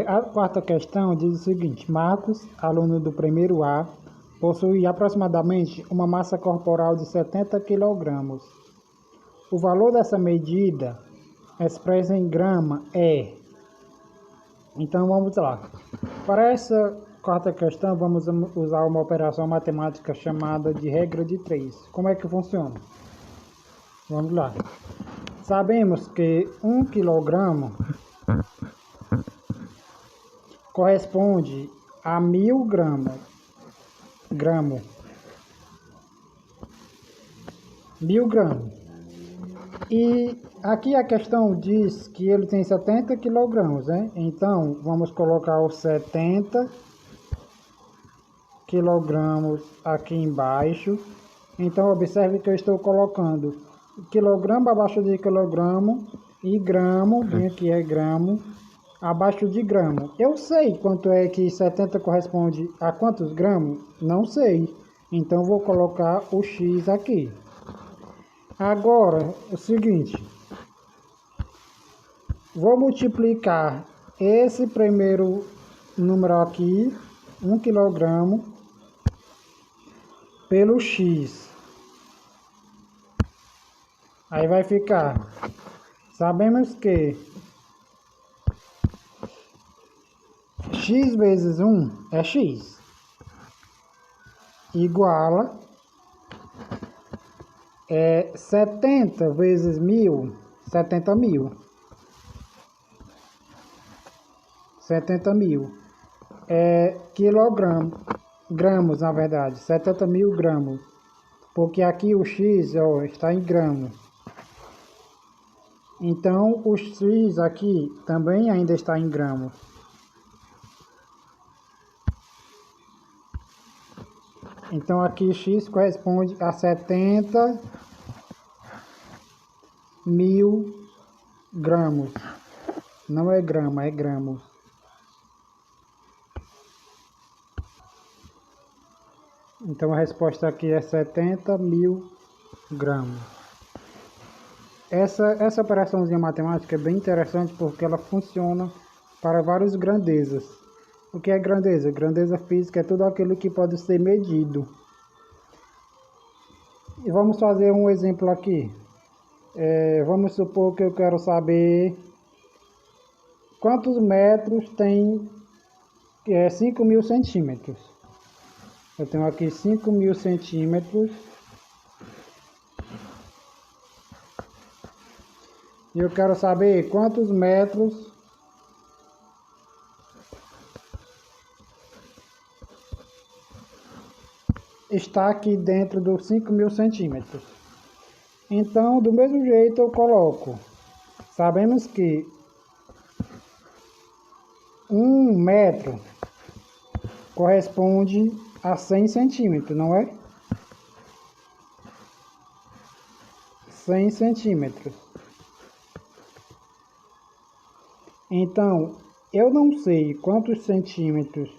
A quarta questão diz o seguinte: Marcos, aluno do primeiro A, possui aproximadamente uma massa corporal de 70 kg. O valor dessa medida, expressa em grama, é... Então vamos lá. Para essa quarta questão, vamos usar uma operação matemática chamada de regra de 3. Como é que funciona? Vamos lá. Sabemos que 1 quilograma corresponde a 1000 gramas. 1000 gramas. E aqui a questão diz que ele tem 70 quilogramas, né? Então, vamos colocar os 70 quilogramas aqui embaixo. Então, observe que eu estou colocando quilograma abaixo de quilograma e gramo, bem aqui é gramo, abaixo de gramo. Eu sei quanto é que 70 corresponde a quantos gramas? Não sei. Então, vou colocar o X aqui. Agora, o seguinte, vou multiplicar esse primeiro número aqui, 1 quilograma, pelo X. Aí vai ficar, sabemos que X vezes 1 é X, iguala 70 vezes 1000, 70 mil. 70 mil. Gramos, na verdade. 70 mil gramas. Porque aqui o X, ó, está em gramos. Então, o X aqui também ainda está em gramas. Então, aqui X corresponde a 70 mil gramas. Não é grama, é gramos. Então, a resposta aqui é 70 mil gramas. Essa operaçãozinha matemática é bem interessante porque ela funciona para várias grandezas. O que é grandeza? Grandeza física é tudo aquilo que pode ser medido. E vamos fazer um exemplo aqui. Vamos supor que eu quero saber quantos metros tem 5.000 centímetros. Eu tenho aqui 5.000 centímetros. E eu quero saber quantos metros está aqui dentro dos 5.000 centímetros. Então, do mesmo jeito eu coloco. Sabemos que 1 metro corresponde a 100 centímetros, não é? 100 centímetros. Então, eu não sei quantos centímetros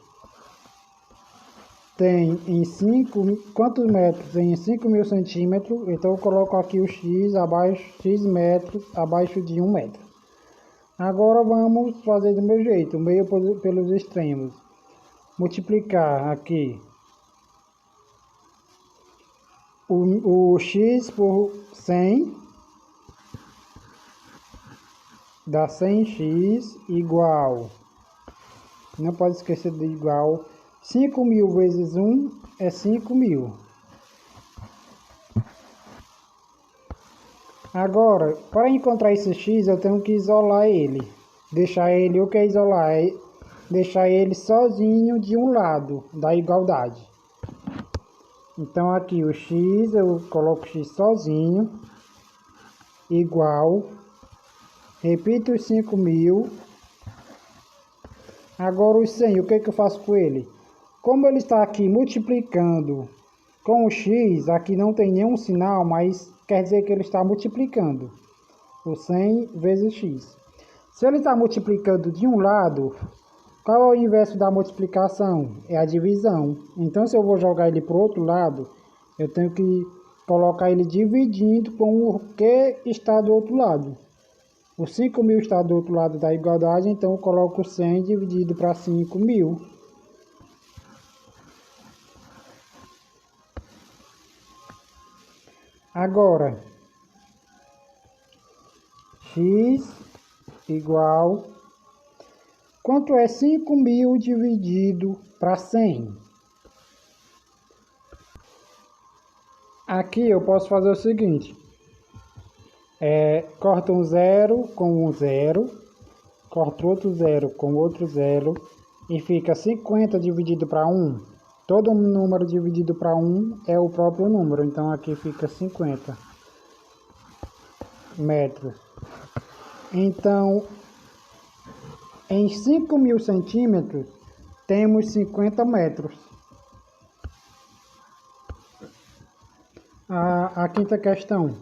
tem em 5, quantos metros tem em 5.000 centímetros, então eu coloco aqui o X abaixo, X metros abaixo de 1 metro. Agora vamos fazer do meu jeito, meio pelos extremos. Multiplicar aqui o X por 100, dá 100x igual, não pode esquecer de igual, 5.000 vezes 1 é 5.000. Agora, para encontrar esse x, eu tenho que isolar ele. Deixar ele, o que é isolar? É deixar ele sozinho de um lado da igualdade. Então, aqui o x, eu coloco o x sozinho, igual, repito os 5.000. Agora os 100, o que eu faço com ele? Como ele está aqui multiplicando com o x, aqui não tem nenhum sinal, mas quer dizer que ele está multiplicando o 100 vezes x. Se ele está multiplicando de um lado, qual é o inverso da multiplicação? É a divisão. Então, se eu vou jogar ele para o outro lado, eu tenho que colocar ele dividindo com o que está do outro lado. O 5.000 está do outro lado da igualdade, então eu coloco 100 dividido para 5.000. Agora, x igual... Quanto é 5.000 dividido para 100? Aqui eu posso fazer o seguinte. Corta um zero com um zero, corta outro zero com outro zero, e fica 50 dividido para 1. Todo número dividido para 1 é o próprio número, então aqui fica 50 metros. Então, em 5.000 centímetros, temos 50 metros. A quinta questão.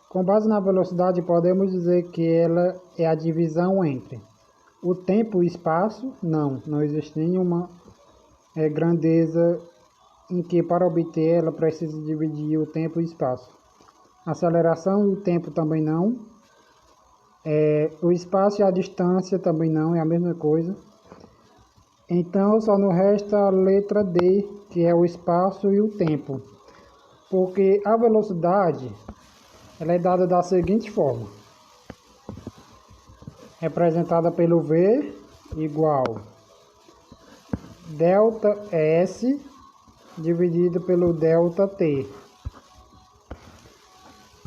Com base na velocidade, podemos dizer que ela é a divisão entre o tempo e o espaço? Não existe nenhuma grandeza em que para obter ela precisa dividir o tempo e o espaço. Aceleração e o tempo também não. O espaço e a distância também não, é a mesma coisa. Então só nos resta a letra D, que é o espaço e o tempo. Porque a velocidade ela é dada da seguinte forma. Representada pelo V igual delta S dividido pelo delta T.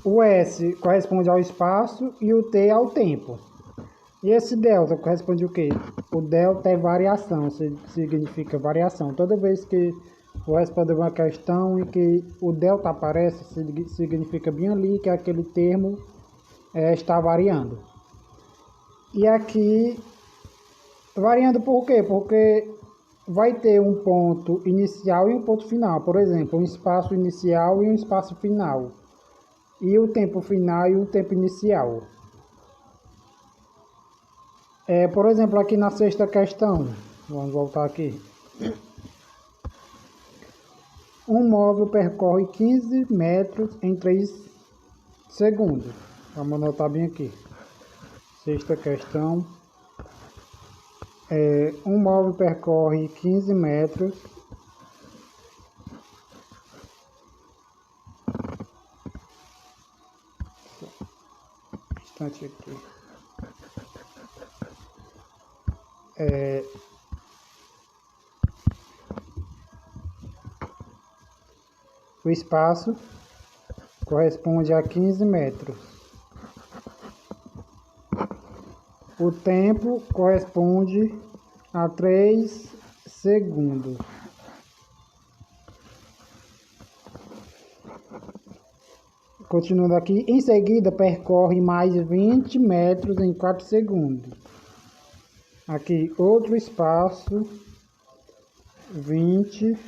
O S corresponde ao espaço e o T ao tempo. E esse delta corresponde ao quê? O delta é variação, significa variação. Toda vez que vou responder uma questão em que o delta aparece, significa bem ali que aquele termo está variando. E aqui, variando por quê? Porque vai ter um ponto inicial e um ponto final. Por exemplo, um espaço inicial e um espaço final. E o tempo final e o tempo inicial. Por exemplo, aqui na sexta questão, vamos voltar aqui. Um móvel percorre 15 metros em 3 segundos. Vamos anotar bem aqui. Sexta questão. Um móvel percorre 15 metros aqui. O espaço corresponde a 15 metros. O tempo corresponde a 3 segundos. Continuando aqui, em seguida percorre mais 20 metros em 4 segundos. Aqui outro espaço, 20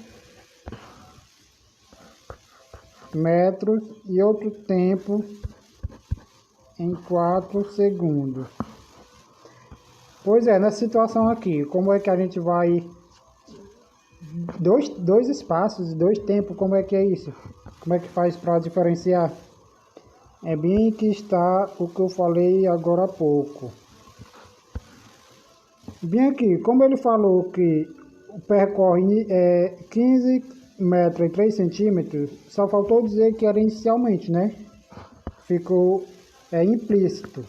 metros e outro tempo em 4 segundos. Pois é, nessa situação aqui, como é que a gente vai... Dois espaços e 2 tempos, como é que é isso? Como é que faz para diferenciar? É bem que está o que eu falei agora há pouco. Bem aqui, como ele falou que percorre 15 metros e 3 centímetros, só faltou dizer que era inicialmente, né? Ficou implícito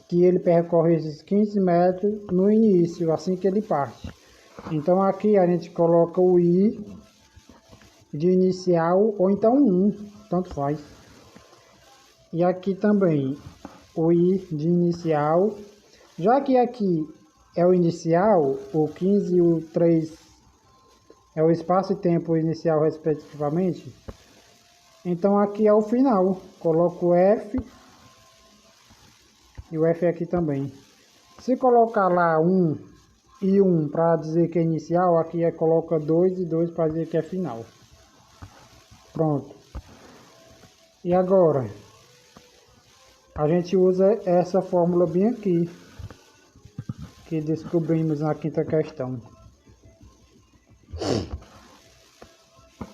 que ele percorre esses 15 metros no início, assim que ele parte. Então aqui a gente coloca o I de inicial ou então 1, tanto faz. E aqui também o I de inicial, já que aqui é o inicial, o 15 e o 3 é o espaço e tempo inicial respectivamente, então aqui é o final, coloco o F e o F aqui também. Se colocar lá 1 e 1 para dizer que é inicial, aqui coloca 2 e 2 para dizer que é final. Pronto. E agora a gente usa essa fórmula bem aqui, que descobrimos na quinta questão.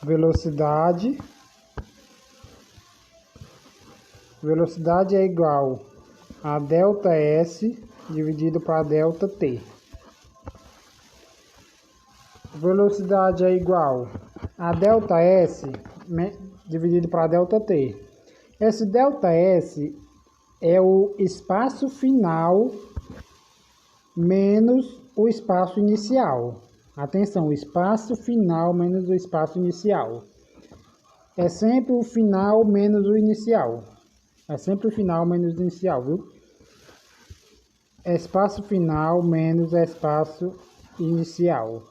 Velocidade é igual a ΔS dividido para ΔT. Velocidade é igual a ΔS dividido para ΔT. Esse ΔS é o espaço final menos o espaço inicial. Atenção, o espaço final menos o espaço inicial. É sempre o final menos o inicial. É sempre o final menos o inicial, viu? Espaço final menos espaço inicial.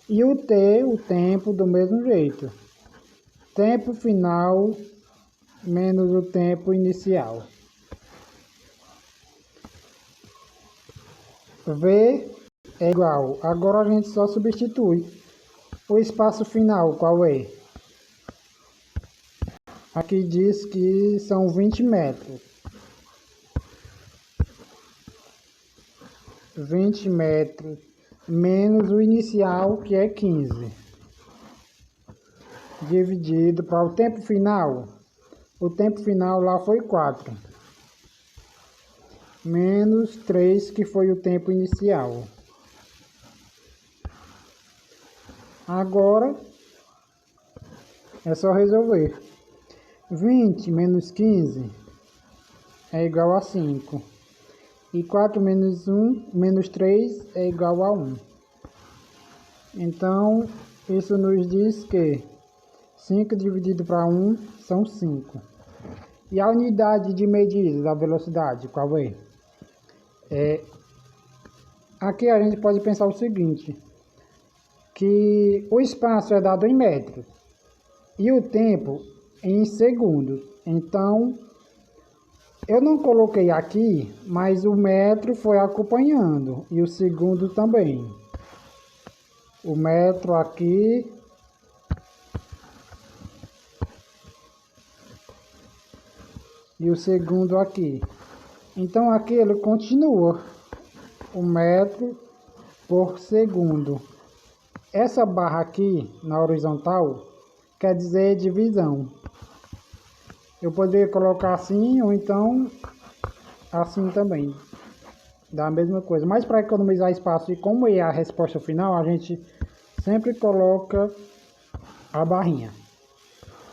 E o T, o tempo, do mesmo jeito. Tempo final menos o tempo inicial. V é igual. Agora a gente só substitui. O espaço final, qual é? Aqui diz que são 20 metros. 20 metros menos o inicial, que é 15. Dividido para o tempo final. O tempo final lá foi 4. Menos 3, que foi o tempo inicial. Agora é só resolver. 20 menos 15 é igual a 5. E 4 menos 1 menos 3 é igual a 1. Então, isso nos diz que 5 dividido para 1 são 5. E a unidade de medida da velocidade, qual é? Aqui a gente pode pensar o seguinte, que o espaço é dado em metros e o tempo em segundos. Então, eu não coloquei aqui, mas o metro foi acompanhando e o segundo também. O metro aqui e o segundo aqui. Então aqui ele continua o metro por segundo. Essa barra aqui na horizontal quer dizer divisão. Eu poderia colocar assim ou então assim também. Dá a mesma coisa. Mas para economizar espaço e como é a resposta final, a gente sempre coloca a barrinha.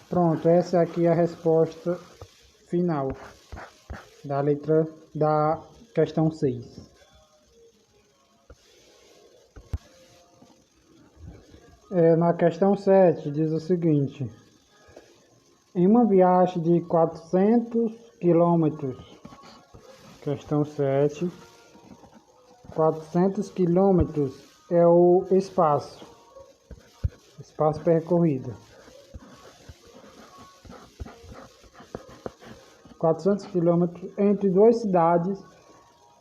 Pronto, essa aqui é a resposta final da letra da questão 6. Na questão 7 diz o seguinte: em uma viagem de 400 quilômetros, questão 7, 400 quilômetros é o espaço percorrido. 400 quilômetros entre duas cidades,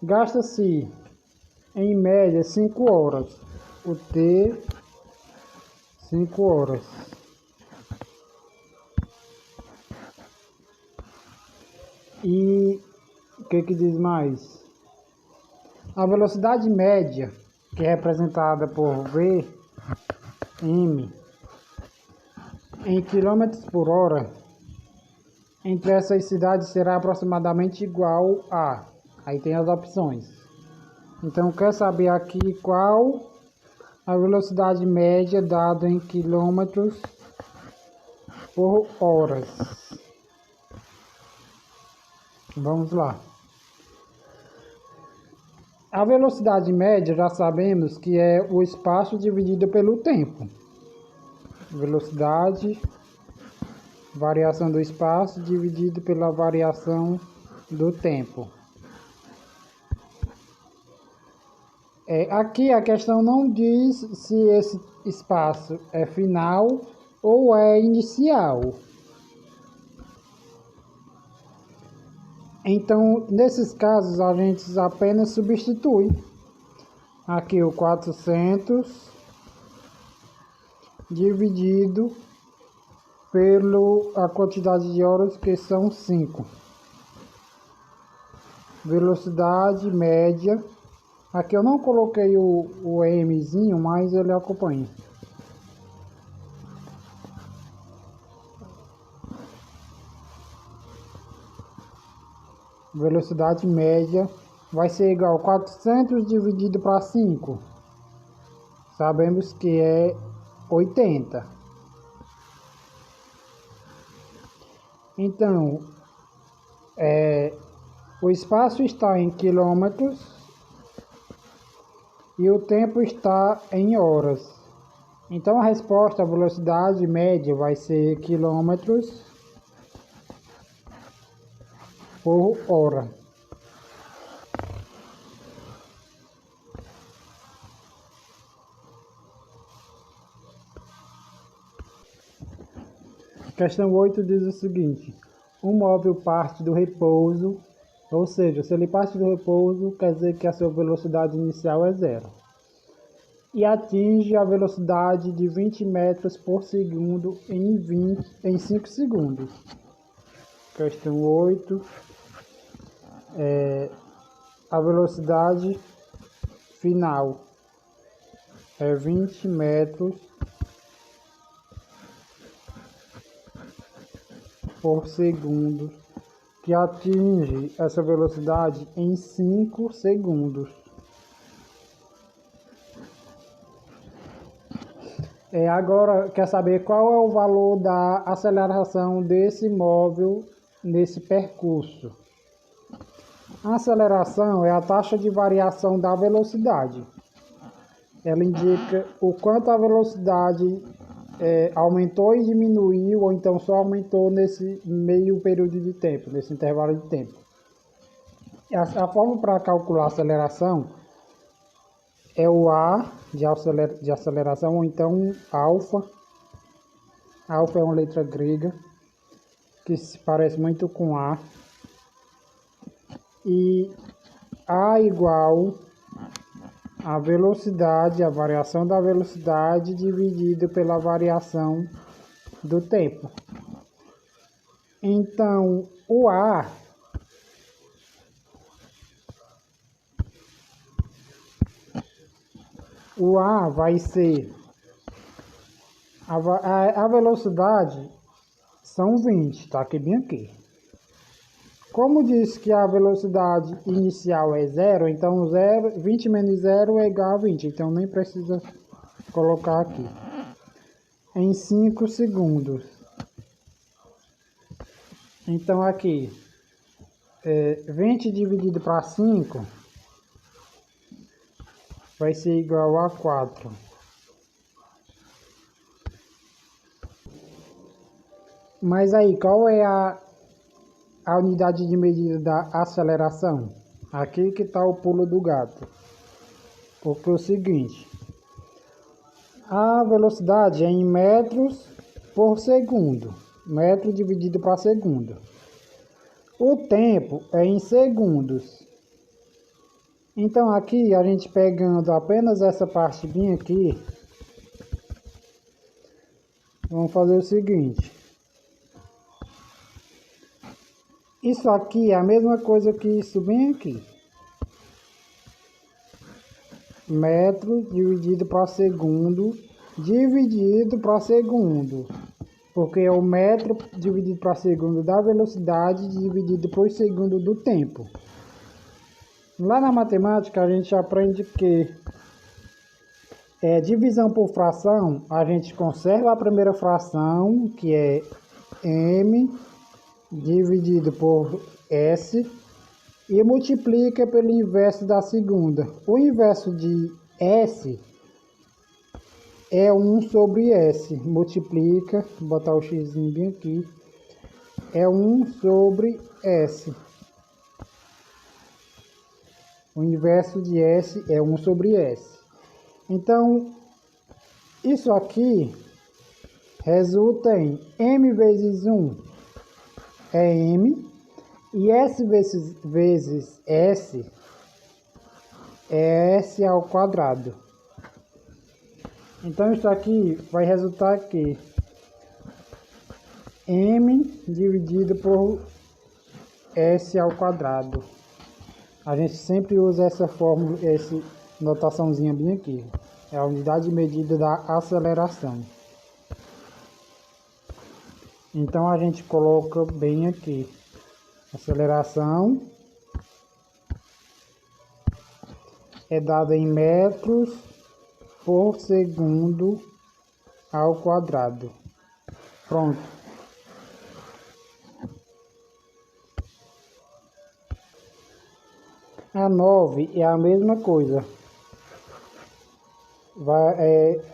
gasta-se em média 5 horas. O T, 5 horas. E o que diz mais? A velocidade média, que é representada por V, M, em quilômetros por hora, entre essas cidades será aproximadamente igual a... Aí tem as opções. Então, quer saber aqui qual a velocidade média dada em quilômetros por horas. Vamos lá. A velocidade média já sabemos que é o espaço dividido pelo tempo. Velocidade, variação do espaço dividido pela variação do tempo. Aqui a questão não diz se esse espaço é final ou é inicial. Então, nesses casos, a gente apenas substitui aqui o 400 dividido pela quantidade de horas, que são 5. Velocidade média. Aqui eu não coloquei o Mzinho, mas ele acompanha. velocidade média vai ser igual a 400 dividido para 5. Sabemos que é 80. Então, o espaço está em quilômetros e o tempo está em horas. Então, a resposta, a velocidade média vai ser quilômetros por hora. Questão 8 diz o seguinte: um móvel parte do repouso, ou seja, se ele parte do repouso, quer dizer que a sua velocidade inicial é zero, e atinge a velocidade de 20 metros por segundo em 5 segundos. Questão 8. A velocidade final é 20 metros por segundo, que atinge essa velocidade em 5 segundos. Agora, quer saber qual é o valor da aceleração desse móvel nesse percurso? A aceleração é a taxa de variação da velocidade. Ela indica o quanto a velocidade aumentou e diminuiu, ou então só aumentou nesse meio período de tempo, nesse intervalo de tempo. A forma para calcular a aceleração é o A de aceleração, ou então alfa. Alfa é uma letra grega que se parece muito com A. E A igual a velocidade, a variação da velocidade dividido pela variação do tempo. Então, o A vai ser a velocidade são 20, tá aqui bem aqui. Como diz que a velocidade inicial é zero, então 20 menos 0 é igual a 20, então nem precisa colocar aqui. Em 5 segundos. Então aqui, 20 dividido para 5 vai ser igual a 4. Mas aí, qual é a unidade de medida da aceleração? Aqui que está o pulo do gato. Porque é o seguinte: a velocidade é em metros por segundo. Metro dividido para segundo. O tempo é em segundos. Então aqui, a gente pegando apenas essa parte bem aqui, vamos fazer o seguinte. Isso aqui é a mesma coisa que isso bem aqui. Metro dividido para segundo, dividido para segundo. Porque é o metro dividido para segundo da velocidade dividido por segundo do tempo. Lá na matemática a gente aprende que divisão por fração, a gente conserva a primeira fração, que é m dividido por S, e multiplica pelo inverso da segunda. O inverso de S é 1 sobre S. Multiplica, vou botar o x bem aqui, é 1 sobre S. O inverso de S é 1 sobre S. Então, isso aqui resulta em m vezes 1 é m, e S vezes S é S ao quadrado. Então isso aqui vai resultar que m dividido por S ao quadrado. A gente sempre usa essa fórmula, essa notaçãozinha bem aqui. É a unidade de medida da aceleração. Então a gente coloca bem aqui. Aceleração é dada em metros por segundo ao quadrado. Pronto. A 9 é a mesma coisa.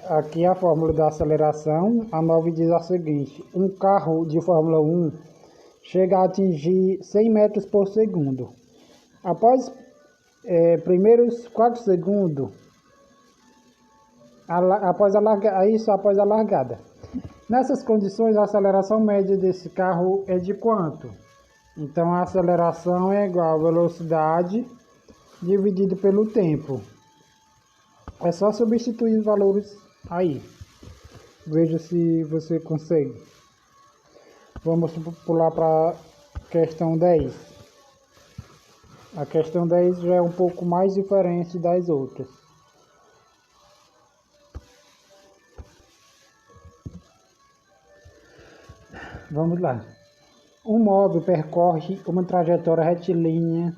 Aqui a fórmula da aceleração. A 9 diz a seguinte: um carro de Fórmula 1 chega a atingir 100 metros por segundo. Após primeiros 4 segundos, após a largada. Nessas condições, a aceleração média desse carro é de quanto? Então, a aceleração é igual a velocidade dividido pelo tempo. É só substituir os valores aí. Veja se você consegue. Vamos pular para a questão 10. A questão 10 já é um pouco mais diferente das outras. Vamos lá. Um móvel percorre uma trajetória retilínea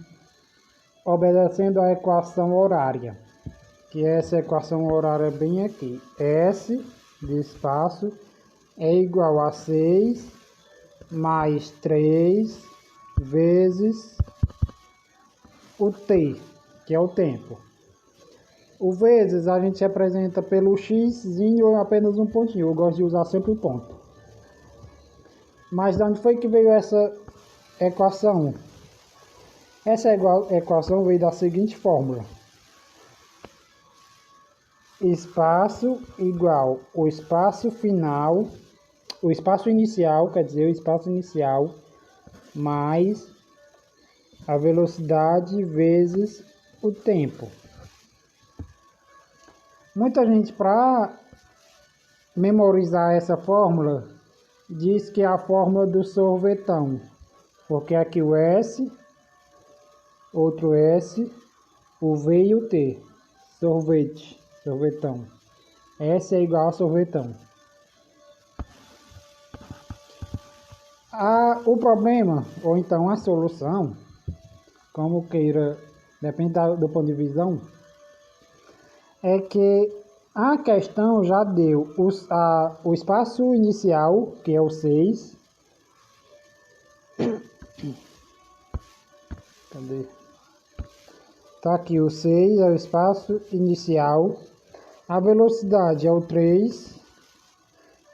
obedecendo à equação horária, que essa equação horária é bem aqui. S de espaço é igual a 6 mais 3 vezes o t, que é o tempo. O vezes a gente representa pelo xzinho ou apenas um pontinho. Eu gosto de usar sempre o ponto. Mas de onde foi que veio essa equação? Essa equação veio da seguinte fórmula: espaço igual o espaço final, o espaço inicial, quer dizer, o espaço inicial mais a velocidade vezes o tempo. Muita gente, para memorizar essa fórmula, diz que é a fórmula do sorvetão, porque aqui o S, outro S, o V e o T, sorvete, sorvetão. S é igual a sorvetão. O problema, ou então a solução, como queira, depende do ponto de visão, é que a questão já deu o espaço inicial, que é o 6. Cadê? Tá aqui o 6, é o espaço inicial. A velocidade é o 3.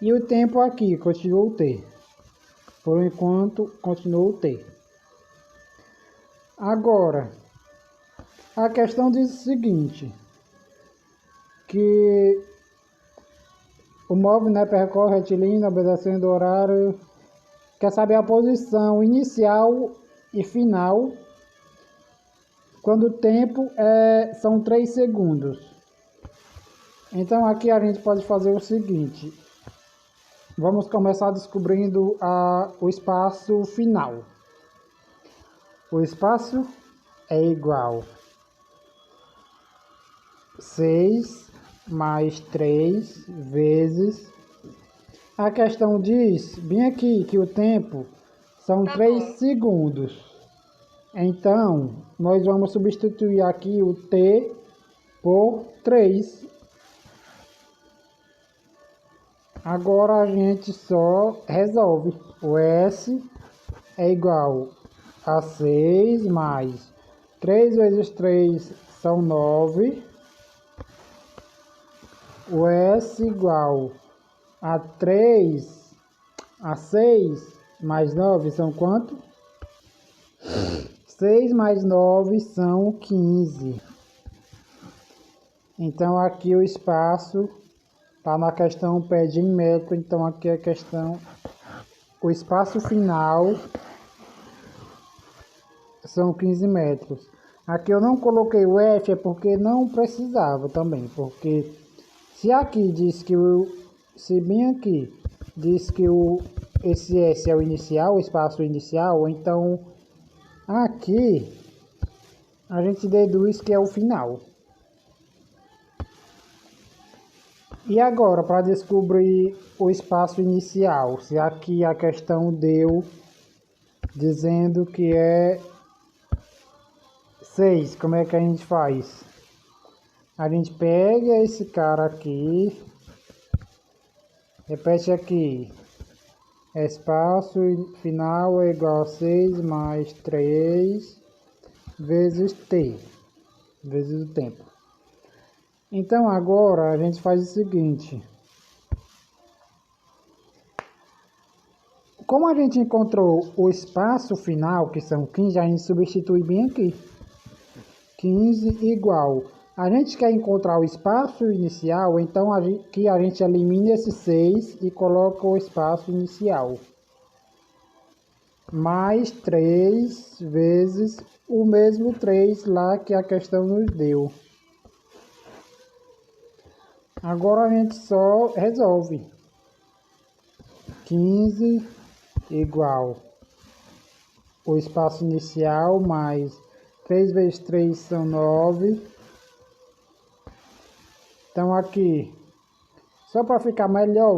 E o tempo aqui, continua o T. Por enquanto, continua o T. Agora, a questão diz o seguinte: que o móvel, né, percorre retilíneo, obedecendo o horário. Quer saber a posição inicial e final, quando o tempo são 3 segundos. Então aqui a gente pode fazer o seguinte: vamos começar descobrindo o espaço final. O espaço é igual a 6 mais 3 vezes. A questão diz bem aqui que o tempo são 3 segundos. Então, nós vamos substituir aqui o T por 3. Agora a gente só resolve. O S é igual a 6 mais 3 vezes 3 são 9. O S igual a 6 mais 9 são quanto? 6 mais 9 são 15. Então aqui o espaço está na questão, pede em metro. Então aqui a questão, o espaço final são 15 metros. Aqui eu não coloquei o F, é porque não precisava também, porque se aqui diz que se bem aqui diz que esse S é o inicial, o espaço inicial, então aqui a gente deduz que é o final. E agora, para descobrir o espaço inicial, se aqui a questão deu dizendo que é 6, como é que a gente faz? A gente pega esse cara aqui, repete aqui, espaço final é igual a 6 mais 3 vezes t, vezes o tempo. Então agora a gente faz o seguinte, como a gente encontrou o espaço final, que são 15, a gente substitui bem aqui. 15 igual. A gente quer encontrar o espaço inicial, então a gente elimina esse 6 e coloca o espaço inicial. Mais 3 vezes o mesmo 3 lá que a questão nos deu. Agora a gente só resolve. 15 igual o espaço inicial mais 3 vezes 3 são 9. Então aqui, só para ficar melhor,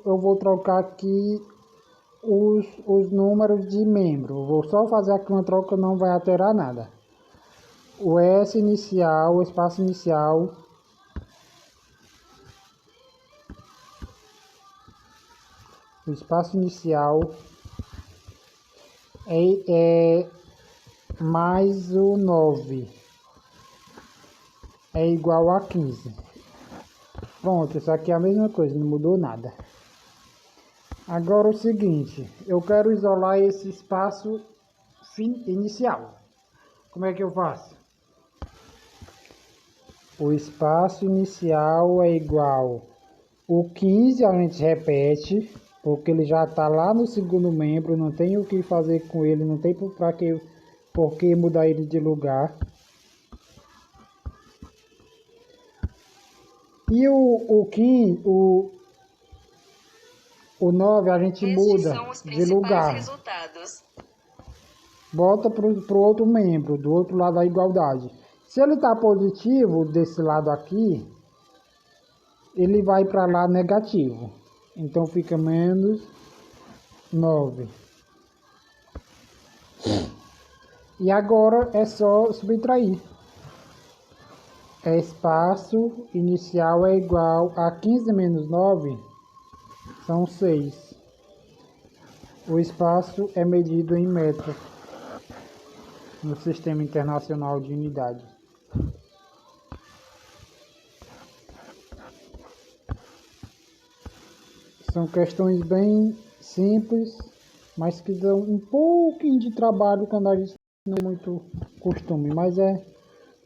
eu vou trocar aqui os números de membro. Vou só fazer aqui uma troca, não vai alterar nada. O S inicial, o espaço inicial, é mais o 9 é igual a 15. Pronto, isso aqui é a mesma coisa, não mudou nada. Agora o seguinte, eu quero isolar esse espaço inicial. Como é que eu faço? O espaço inicial é igual o 15, a gente repete, porque ele já está lá no segundo membro, não tem o que fazer com ele, não tem por que mudar ele de lugar. E o 15, o 9 a gente muda de lugar. Resultados. Bota para o outro membro, do outro lado da igualdade. Se ele está positivo desse lado aqui, ele vai para lá negativo. Então fica menos 9. E agora é só subtrair. Espaço inicial é igual a 15 menos 9, são 6. O espaço é medido em metros no Sistema Internacional de Unidades. São questões bem simples, mas que dão um pouquinho de trabalho quando a gente não tem muito costume, mas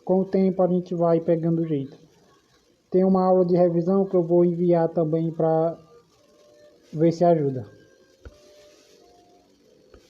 com o tempo a gente vai pegando o jeito. Tem uma aula de revisão que eu vou enviar também para ver se ajuda.